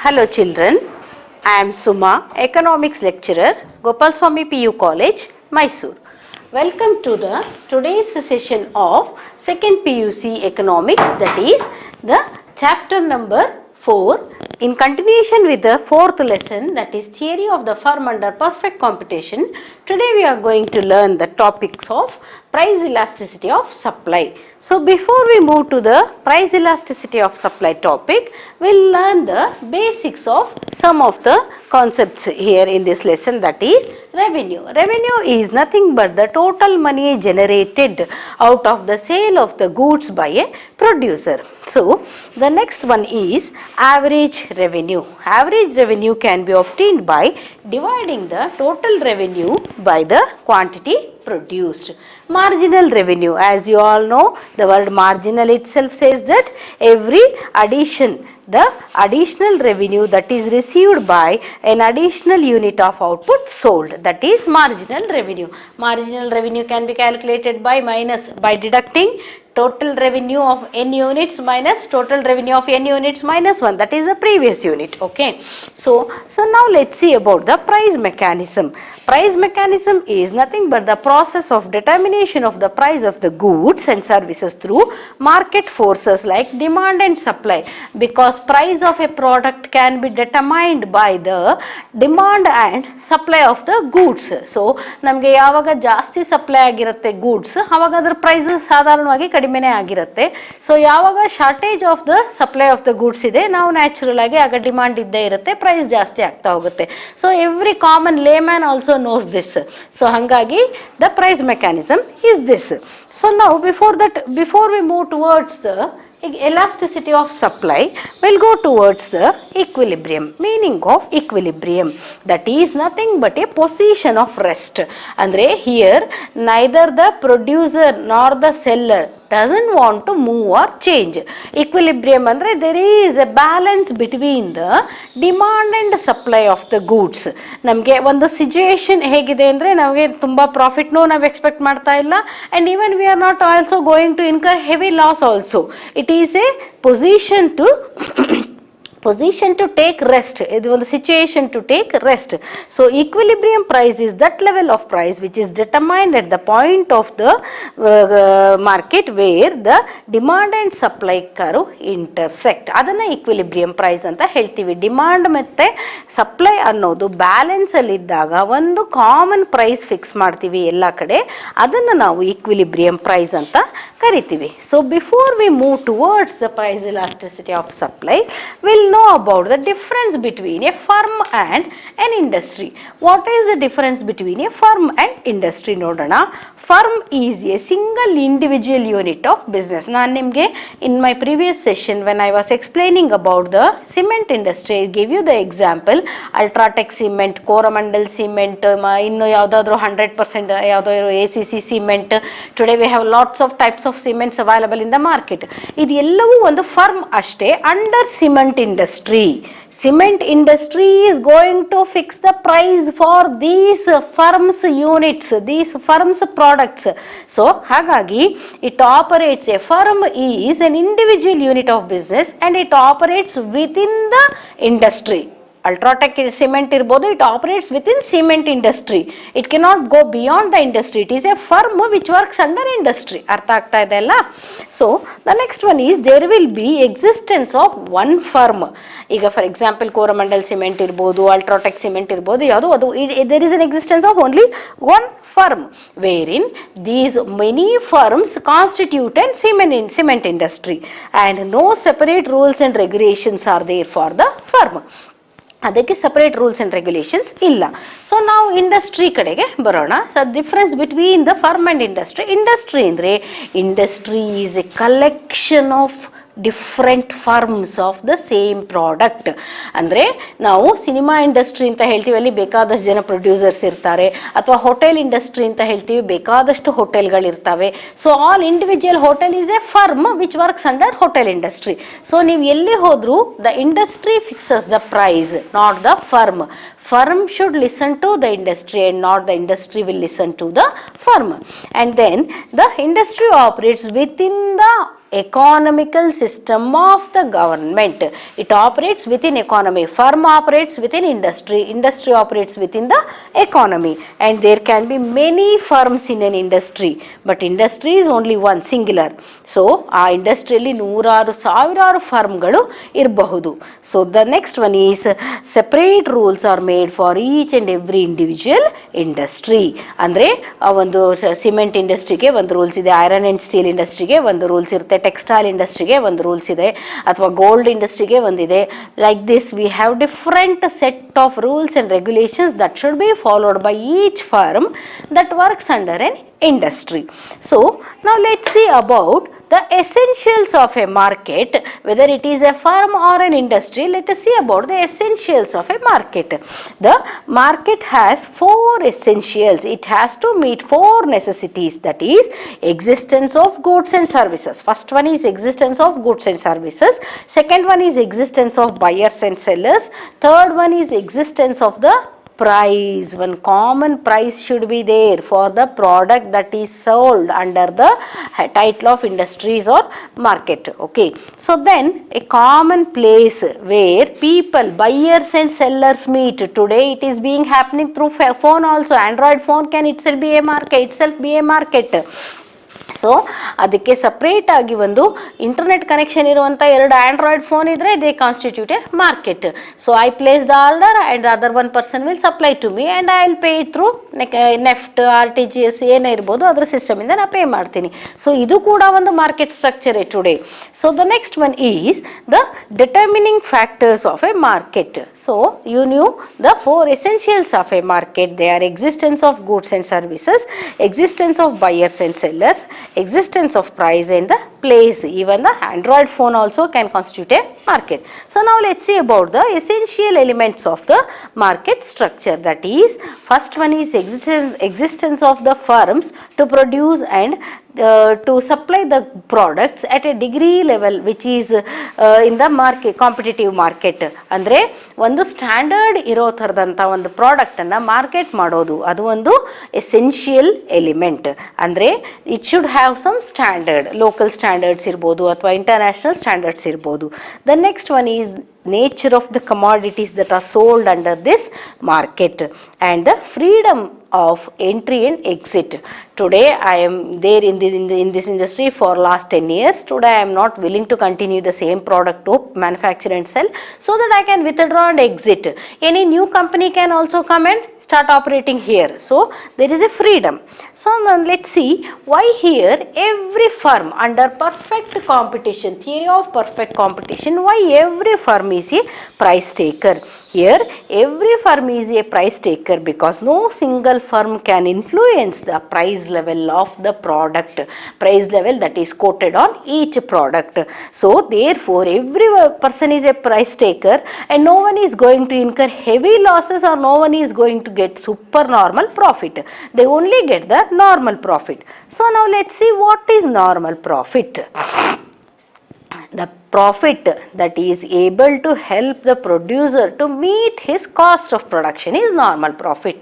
Hello children, I am Suma, Economics lecturer, Gopalswamy PU College, Mysore. Welcome to the today's session of second PUC Economics, that is the chapter number 4. In continuation with the fourth lesson, that is theory of the firm under perfect competition, today we are going to learn the topics of price elasticity of supply. So before we move to the price elasticity of supply topic, we'll learn the basics of some of the concepts here in this lesson, that is revenue. Revenue is nothing but the total money generated out of the sale of the goods by a producer. So the next one is average revenue. Average revenue can be obtained by dividing the total revenue by the quantity produced. Marginal revenue, as you all know, the word marginal itself says that every addition, the additional revenue that is received by an additional unit of output sold, that is marginal revenue. Marginal revenue can be calculated by deducting total revenue of n units minus total revenue of n units minus 1, that is the previous unit. Okay, so now let's see about the price mechanism. Price mechanism is nothing but the process of determination of the price of the goods and services through market forces like demand and supply, because price of a product can be determined by the demand and supply of the goods. So ನಮಗೆ ಯಾವಾಗ ಜಾಸ್ತಿ supply ಆಗಿರುತ್ತೆ goods, ಆವಾಗ ಅದರ price ಸಾಧಾರಣವಾಗಿ ಕಡಿಮೆನೇ ಆಗಿರುತ್ತೆ. So ಯಾವಾಗ shortage of the supply of the goods ಇದೆ, ನಾವು ನ್ಯಾಚುರಲ್ ಆಗಿ ಆಗ ಡಿಮಾಂಡ್ ಇದ್ದೇ ಇರುತ್ತೆ, ಪ್ರೈಸ್ ಜಾಸ್ತಿ ಆಗ್ತಾ ಹೋಗುತ್ತೆ. So every common Lehman also knows this. So hangagi the price mechanism is this. So now before we move towards the elasticity of supply, we'll go towards the equilibrium. Meaning of equilibrium, that is nothing but a position of rest. Andre here neither the producer nor the seller doesn't want to move or change. Equilibrium andre there is a balance between the demand and supply of the goods. ನಮಗೆ ಒಂದು situation ಹೇಗಿದೆ ಅಂದರೆ ನಮಗೆ ತುಂಬ ಪ್ರಾಫಿಟ್ನೂ ನಾವು expect ಮಾಡ್ತಾ ಇಲ್ಲ, and even we are not also going to incur heavy loss also. It is a position to take rest. ಇದು ಒಂದು situation to take rest. So equilibrium price is that level of price which is determined at the point of the market where the demand and supply curve intersect. ಅದನ್ನ equilibrium price ಅಂತ ಹೇಳ್ತೀವಿ. Demand ಮತ್ತೆ supply ಅನ್ನೋದು balance ಅಲ್ಲಿ ಇದ್ದಾಗ ಒಂದು common price fix ಮಾಡ್ತೀವಿ ಎಲ್ಲ ಕಡೆ, ಅದನ್ನು ನಾವು equilibrium price ಅಂತ ಕರಿತೀವಿ. So before we move towards the price elasticity of supply, we'll know about the difference between a firm and an industry. What is the difference between a firm and industry nodana? Firm is a single individual unit of business. ನಾನು ನಿಮಗೆ in my previous session when I was explaining about the cement industry, I gave you the example Ultratech cement, Coromandel cement, ಇನ್ನು ಯಾವುದಾದ್ರೂ 100% ಯಾವುದೋ ACC cement. Today we have lots of types of cements available in the market. ಇದು ಎಲ್ಲವೂ ಒಂದು firm ಅಷ್ಟೇ. Under cement industry, cement industry is going to fix the price for these firms units, these firms products. So hagagi it operates, a firm is an individual unit of business and it operates within the industry. Ultratech cement irbodu, it operates within cement industry. It cannot go beyond the industry. It is a firm which works under industry. Artha agta ide alla? So the next one is there will be existence of one firm. Iga for example Coromandel cement irbodu, Ultratech cement irbodu, yadu adu there is an existence of only one firm, wherein these many firms constitute an cement industry and no separate rules and regulations are there for the firm. ಅದಕ್ಕೆ separate rules and regulations ಇಲ್ಲ. So ನಾವು industry ಕಡೆಗೆ ಬರೋಣ. So difference between the firm and industry. Industry ಅಂದರೆ industry is a collection of different firms of the same product. ಅಂದರೆ ನಾವು cinema industry ಅಂತ ಹೇಳ್ತೀವಿ, ಅಲ್ಲಿ ಬೇಕಾದಷ್ಟು ಜನ ಪ್ರೊಡ್ಯೂಸರ್ಸ್ ಇರ್ತಾರೆ, ಅಥವಾ ಹೋಟೆಲ್ ಇಂಡಸ್ಟ್ರಿ ಅಂತ ಹೇಳ್ತೀವಿ, ಬೇಕಾದಷ್ಟು ಹೋಟೆಲ್ಗಳಿರ್ತವೆ. So all individual hotel is a firm which works under hotel industry. So ನೀವು ಎಲ್ಲಿ ಹೋದರೂ the industry fixes the price, not the firm. Firm should listen to the industry and not the industry will listen to the firm. And then the industry operates within the economical system of the government. It operates within economy. Firm operates within industry. Industry operates within the economy. And there can be many firms in an industry. But industry is only one, singular. So, ಆ ಇಂಡಸ್ಟ್ರಿಯಲ್ಲಿ ನೂರಾರು ಸಾವಿರಾರು ಫರ್ಮ್ಗಳು ಇರಬಹುದು. So the next one is separate rules are made for each and every individual industry. ಅಂದರೆ ಒಂದು cement ಇಂಡಸ್ಟ್ರಿಗೆ ಒಂದು rules ಇದೆ, ಐರನ್ ಆ್ಯಂಡ್ ಸ್ಟೀಲ್ ಇಂಡಸ್ಟ್ರಿಗೆ ಒಂದು ರೂಲ್ಸ್ ಇರುತ್ತೆ, ಟೆಕ್ಸ್ಟೈಲ್ ಇಂಡಸ್ಟ್ರಿಗೆ ಒಂದು ರೂಲ್ಸ್ ಇದೆ, ಅಥವಾ ಗೋಲ್ಡ್ ಇಂಡಸ್ಟ್ರಿಗೆ ಒಂದಿದೆ. Like this we have different set of rules and regulations that should be followed by each firm that works under an industry. So now let's see about the essentials of a market, whether it is a firm or an industry. Let us see about the essentials of a market. The market has four essentials. It has to meet four necessities, that is existence of goods and services. First one is existence of goods and services. Second one is existence of buyers and sellers. Third one is existence of the price. One common price should be there for the product that is sold under the title of industries or market. Okay, so then a common place where people, buyers and sellers meet. Today it is being happening through phone also. Android phone can itself be a market. So ಅದಕ್ಕೆ separate ಆಗಿ ಒಂದು internet connection ಇರುವಂಥ ಎರಡು android phone ಇದ್ದರೆ they constitute a market. So I place the order and other one person will supply to me and I will pay it through NEFT RTGS ಏನೇ ಇರ್ಬೋದು ಅದರ ಸಿಸ್ಟಮಿಂದ ನಾನು ಪೇ ಮಾಡ್ತೀನಿ. ಸೊ ಇದು ಕೂಡ ಒಂದು market structure today. So the next one is the determining factors of a market. So you knew the four essentials of a market. They are existence of goods and services, existence of buyers and sellers, existence of price and the place. Even the Android phone also can constitute a market. So now let's see about the essential elements of the market structure. That is, first one is existence of the firms to produce and to supply the products at a degree level which is in the market, competitive market. ಅಂದರೆ ಒಂದು standard ಇರೋ ಥರದಂಥ ಒಂದು ಪ್ರಾಡಕ್ಟನ್ನು market ಮಾಡೋದು, ಅದು ಒಂದು essential element. ಅಂದರೆ it should have some standard, local standards ಇರ್ಬೋದು ಅಥವಾ ಇಂಟರ್ನ್ಯಾಷನಲ್ ಸ್ಟ್ಯಾಂಡರ್ಡ್ಸ್ ಇರ್ಬೋದು. The next one is nature of the commodities that are sold under this market and the freedom of entry and exit. Today I am there in this industry for last 10 years. Today I am not willing to continue the same product to manufacture and sell, so that I can withdraw and exit. Any new company can also come and start operating here. So there is a freedom. So now let's see why here every firm under perfect competition, theory of perfect competition, why every firm is a price taker. Here every firm is a price taker because no single firm can influence the price level of the product, price level that is quoted on each product. So therefore every person is a price taker and no one is going to incur heavy losses or no one is going to get super normal profit. They only get the normal profit. So now let's see what is normal profit. The profit that is able to help the producer to meet his cost of production is normal profit.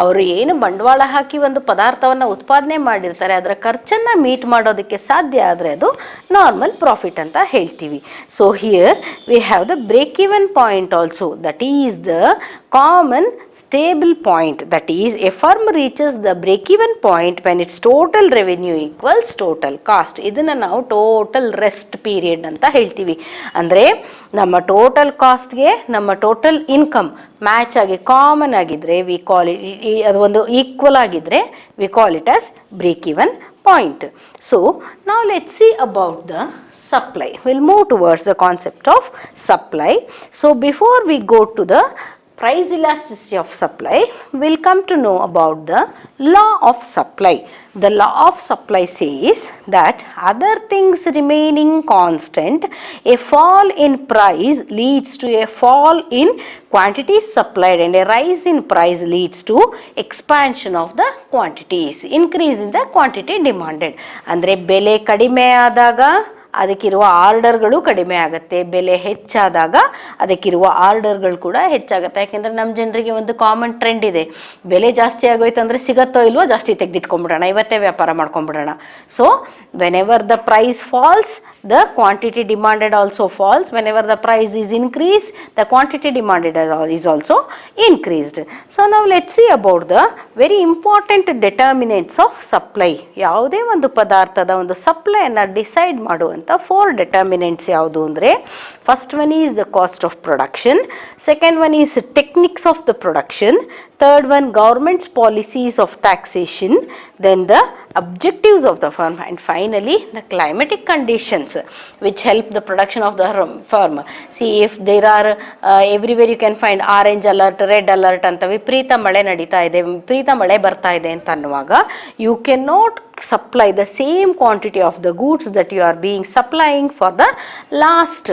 ಅವರು ಏನು ಬಂಡವಾಳ ಹಾಕಿ ಒಂದು ಪದಾರ್ಥವನ್ನು ಉತ್ಪಾದನೆ ಮಾಡಿರ್ತಾರೆ ಅದರ ಖರ್ಚನ್ನು meet ಮಾಡೋದಕ್ಕೆ ಸಾಧ್ಯ ಆದರೆ ಅದು ನಾರ್ಮಲ್ ಪ್ರಾಫಿಟ್ ಅಂತ ಹೇಳ್ತೀವಿ. So here we have the break even point also, that is the common stable point. That is, a firm reaches the break even point when its total revenue equals total cost. ಇದನ್ನು ನಾವು total rest period ಅಂತ ಹೇಳ್ತೀವಿ. ಅಂದರೆ ನಮ್ಮ total ಕಾಸ್ಟ್ಗೆ ನಮ್ಮ total income match ಆಗಿ common ಆಗಿದ್ರೆ ವಿ ಕಾಲ್ ಇಟ್, ಅದು ಒಂದು ಈಕ್ವಲ್ ಆಗಿದ್ರೆ we call it as break even point. So ನಾವು let's see about the supply. We'll move towards the concept of supply. So before we go to the price elasticity of supply, we'll come to know about the law of supply. The law of supply says that other things remaining constant, a fall in price leads to a fall in quantities supplied and a rise in price leads to expansion of the quantities, increase in the quantity demanded. ಅಂದರೆ ಬೆಲೆ ಕಡಿಮೆ ಆದಾಗ ಅದಕ್ಕಿರುವ ಆರ್ಡರ್ಗಳು ಕಡಿಮೆ ಆಗುತ್ತೆ, ಬೆಲೆ ಹೆಚ್ಚಾದಾಗ ಅದಕ್ಕಿರುವ ಆರ್ಡರ್ಗಳು ಕೂಡ ಹೆಚ್ಚಾಗುತ್ತೆ. ಯಾಕೆಂದರೆ ನಮ್ಮ ಜನರಿಗೆ ಒಂದು ಕಾಮನ್ ಟ್ರೆಂಡ್ ಇದೆ, ಬೆಲೆ ಜಾಸ್ತಿ ಆಗೋಯ್ತು ಅಂದರೆ ಸಿಗತ್ತೋ ಇಲ್ವೋ ಜಾಸ್ತಿ ತೆಗೆದಿಟ್ಕೊಂಡ್ಬಿಡೋಣ, ಇವತ್ತೇ ವ್ಯಾಪಾರ ಮಾಡ್ಕೊಂಡ್ಬಿಡೋಣ. So whenever the price falls the quantity demanded also falls. Whenever the price is increased, the quantity demanded is also increased. So now let's see about the very important determinants of supply. ಯಾವುದೇ ಒಂದು ಪದಾರ್ಥದ ಒಂದು ಸಪ್ಲೈಯನ್ನು decide ಮಾಡುವಂಥ 4 determinants ಯಾವುದು ಅಂದರೆ, first one is the cost of production, second one is techniques of the production, third one government's policies of taxation, then the objectives of the firm, and finally the climatic conditions which help the production of the firm. See, if there are everywhere you can find orange alert, red alert anta ವಿಪರೀತ ಮಳೆ ನಡೀತಾ ಇದೆ, ವಿಪರೀತ ಮಳೆ ಬರ್ತಾ ಇದೆ ಅಂತ ಅನ್ನುವಾಗ you cannot supply the same quantity of the goods that you are being supplying for the last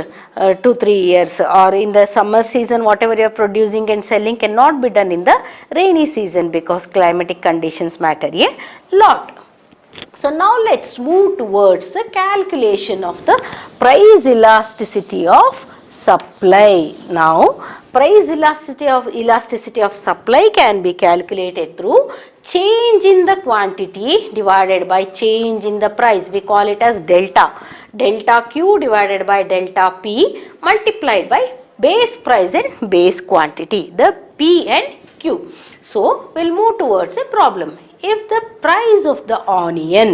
2-3 years, or in the summer season whatever you are producing and selling cannot be done in the rainy season because climatic conditions matter a lot. So now let's move towards the calculation of the price elasticity of supply. Now price elasticity of supply can be calculated through change in the quantity divided by change in the price. We call it as delta. Delta Q divided by delta P multiplied by base price and base quantity, the P and Q. So we'll move towards a problem. If the price of the onion,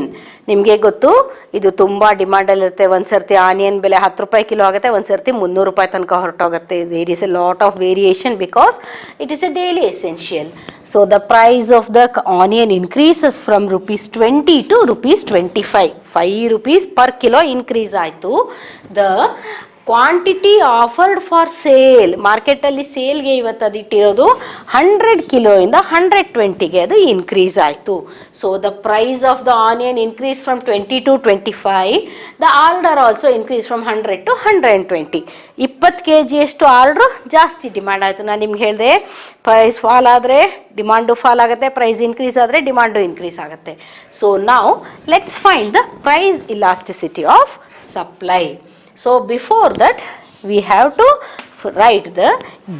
ನಿಮಗೆ ಗೊತ್ತು ಇದು ತುಂಬ ಡಿಮಾಂಡಲ್ಲಿರುತ್ತೆ, ಒಂದು ಸರ್ತಿ onion ಬೆಲೆ 10 ರೂಪಾಯಿ kilo ಆಗುತ್ತೆ, ಒಂದು ಸರ್ತಿ 300 ರೂಪಾಯಿ ತನಕ ಹೊರಟೋಗುತ್ತೆ. There is a lot of variation because it is a daily essential. So the price of the onion increases from ₹20 to ₹25. 5 rupees per kilo increase ಆಯಿತು. The quantity offered for sale, ಮಾರ್ಕೆಟಲ್ಲಿ ಸೇಲ್ಗೆ ಇವತ್ತು ಅದು ಇಟ್ಟಿರೋದು 100 ಕಿಲೋಯಿಂದ 120ಗೆ ಅದು ಇನ್ಕ್ರೀಸ್ ಆಯಿತು. So the price of the onion increase from 20 to 25, the order also increase from 100 to 120. 20 kg ಅಷ್ಟು order ಜಾಸ್ತಿ demand ಆಯಿತು. ನಾನು ನಿಮ್ಗೆ ಹೇಳಿದೆ, ಪ್ರೈಸ್ ಫಾಲ್ ಆದರೆ ಡಿಮಾಂಡು ಫಾಲ್ ಆಗುತ್ತೆ, ಪ್ರೈಸ್ ಇನ್ಕ್ರೀಸ್ ಆದರೆ ಡಿಮಾಂಡು ಇನ್ಕ್ರೀಸ್ ಆಗುತ್ತೆ. ಸೊ ನಾವು let's find the price elasticity of supply. So before that we have to write the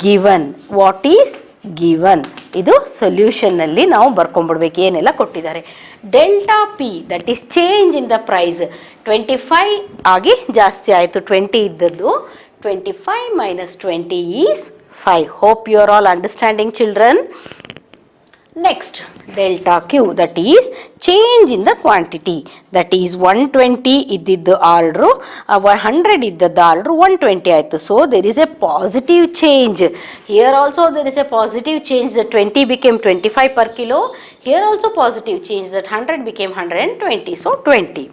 given. What is given? ಇದು ಸೊಲ್ಯೂಷನ್ ನಲ್ಲಿ ನಾವು ಬರ್ಕೊಂಡ್ಬಿಡ್ಬೇಕು ಏನೆಲ್ಲ ಕೊಟ್ಟಿದ್ದಾರೆ. Delta P that is change in the price 25 ಆಗಿ ಜಾಸ್ತಿ ಆಯಿತು. 20 ಇದ್ದದ್ದು 25 minus 20 is 5. Hope you are all understanding, children. Next, delta Q, that is change in the quantity, that is 120 iddiddu order, 100 iddaddu order 120 ಆಯಿತು. So there is a positive change. Here also there is a positive change, that 20 became 25 per kilo. Here also positive change, that 100 became 120. So 20.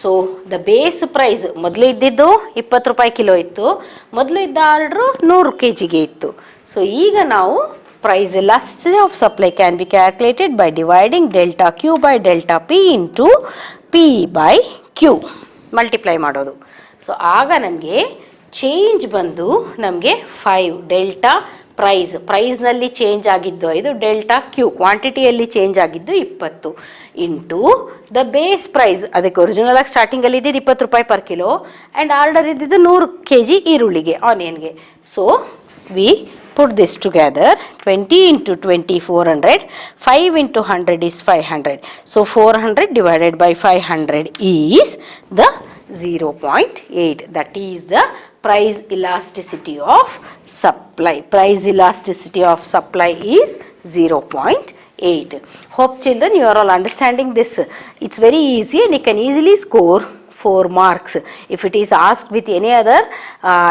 So the base price ಮೊದಲು ಇದ್ದಿದ್ದು 20 ರೂಪಾಯಿ kilo ಇತ್ತು, ಮೊದಲು ಇದ್ದ order 100 kg ಇತ್ತು. So ಈಗ ನಾವು price elasticity of supply can be calculated by dividing delta Q by delta P into P by Q multiply ಮಾಡೋದು. ಸೊ ಆಗ ನಮಗೆ ಚೇಂಜ್ ಬಂದು ನಮಗೆ 5 ಡೆಲ್ಟಾ ಪ್ರೈಸ್ನಲ್ಲಿ ಚೇಂಜ್ ಆಗಿದ್ದು 5, ಡೆಲ್ಟಾ ಕ್ಯೂ ಕ್ವಾಂಟಿಟಿಯಲ್ಲಿ ಚೇಂಜ್ ಆಗಿದ್ದು 20 ಇಂಟು ದ ಬೇಸ್ ಪ್ರೈಸ್. ಅದಕ್ಕೆ ಒರಿಜಿನಲ್ ಆಗಿ ಸ್ಟಾರ್ಟಿಂಗಲ್ಲಿ ಇದ್ದಿದ್ದು 20 ರೂಪಾಯಿ ಪರ್ ಕಿಲೋ ಆ್ಯಂಡ್ ಆರ್ಡರ್ ಇದ್ದಿದ್ದು 100 kg ಈರುಳ್ಳಿಗೆ, ಆನಿಯನ್ಗೆ. So we put this together, 20 into 20 400, 5 into 100 is 500. So 400 divided by 500 is the 0.8. That is the price elasticity of supply. Price elasticity of supply is 0.8. Hope children you are all understanding this. It's very easy and you can easily score 4 marks. If it is asked with any other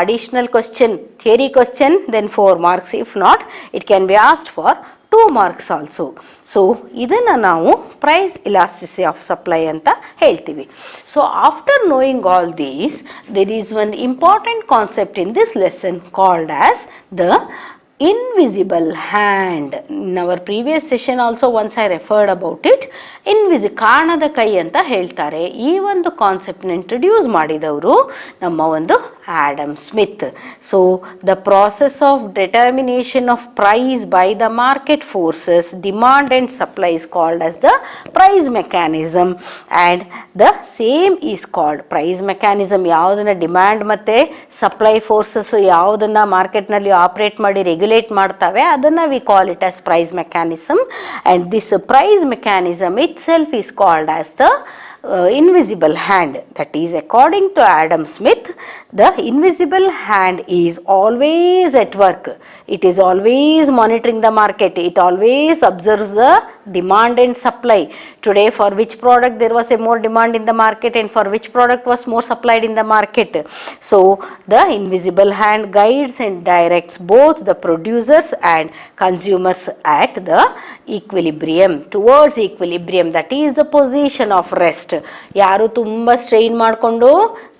additional question, theory question, then 4 marks. If not, it can be asked for 2 marks also. So ಇದನ್ನು ನಾವು price elasticity of supply ಅಂತ ಹೇಳ್ತೀವಿ. So after knowing all these, there is one important concept in this lesson called as the invisible hand. In our previous session also once I referred about it. ಕಾಣದ ಕೈ ಅಂತ ಹೇಳ್ತಾರೆ. ಈ ಒಂದು ಕಾನ್ಸೆಪ್ಟ್ನ introduce ಮಾಡಿದವರು ನಮ್ಮ ಒಂದು Adam Smith. So the process of determination of price by the market forces, demand and supply is called as the price mechanism, and the same is called price mechanism. ಯಾವುದನ್ನು ಡಿಮ್ಯಾಂಡ್ ಮತ್ತು supply forces ಯಾವುದನ್ನು ಮಾರ್ಕೆಟ್ನಲ್ಲಿ operate ಮಾಡಿ regulate ಮಾಡ್ತವೆ, ಅದನ್ನು we call it as price mechanism. And this price mechanism itself is called as the invisible hand. That is, according to Adam Smith, the invisible hand is always at work. It is always monitoring the market. It always observes the demand and supply. Today, for which product there was a more demand in the market, and for which product was more supplied in the market. So the invisible hand guides and directs both the producers and consumers at the equilibrium, towards equilibrium. That is the position of rest. ಯಾರು ತುಂಬ strain ಮಾಡಿಕೊಂಡು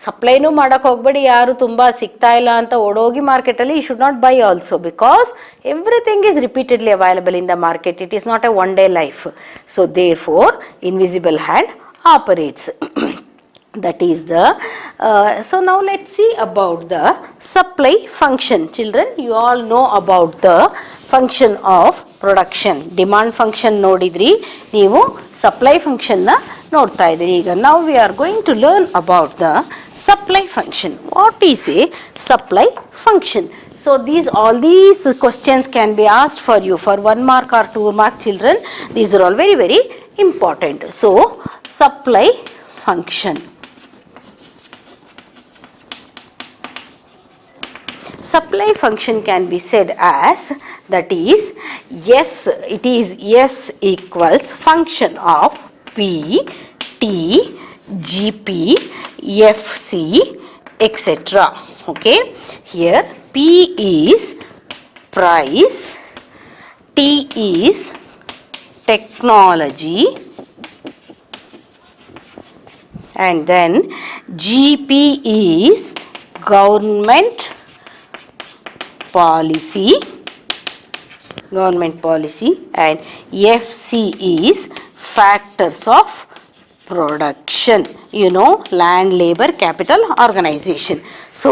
ಸಪ್ಲೈನೂ ಮಾಡೋಕ್ಕೆ ಹೋಗ್ಬೇಡಿ, ಯಾರು ತುಂಬ ಸಿಗ್ತಾ ಇಲ್ಲ ಅಂತ ಓಡೋಗಿ ಮಾರ್ಕೆಟಲ್ಲಿ you should not buy also, because everything is repeatedly available in the market. It is not a one day life. So therefore invisible hand operates. That is the so now let's see about the supply function. Children, you all know about the function of production. Demand function nodidri, neevu supply function na nodta idiri. Iga now we are going to learn about the supply function. What is a supply function? So all these questions can be asked for you for 1 mark or 2 mark, children. These are all very, very important. So supply function. Supply function can be said as, that is, yes, it is S equals function of P, T, GP, FC, etc. Okay, here P is price, T is technology, and then GP is government policy, and FC is factors of production, you know, land, labor, capital, organization. So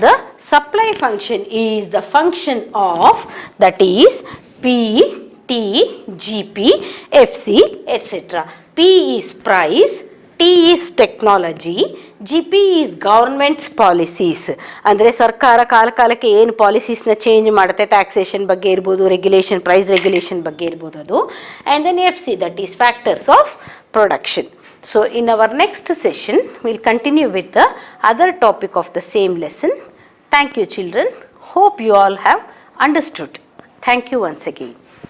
the supply function is the function of, that is, P, T, GP, FC, etc. P is price, T is technology, GP is government's policies. ಅಂದರೆ ಸರ್ಕಾರ ಕಾಲಕ್ಕೆ ಏನು ಪಾಲಿಸೀಸ್ನ change ಮಾಡುತ್ತೆ, taxation ಬಗ್ಗೆ ಇರ್ಬೋದು, regulation, price regulation ಬಗ್ಗೆ ಇರ್ಬೋದು ಅದು. And then FC, that is factors of production. So in our next session, we'll continue with the other topic of the same lesson. Thank you, children. Hope you all have understood. Thank you once again.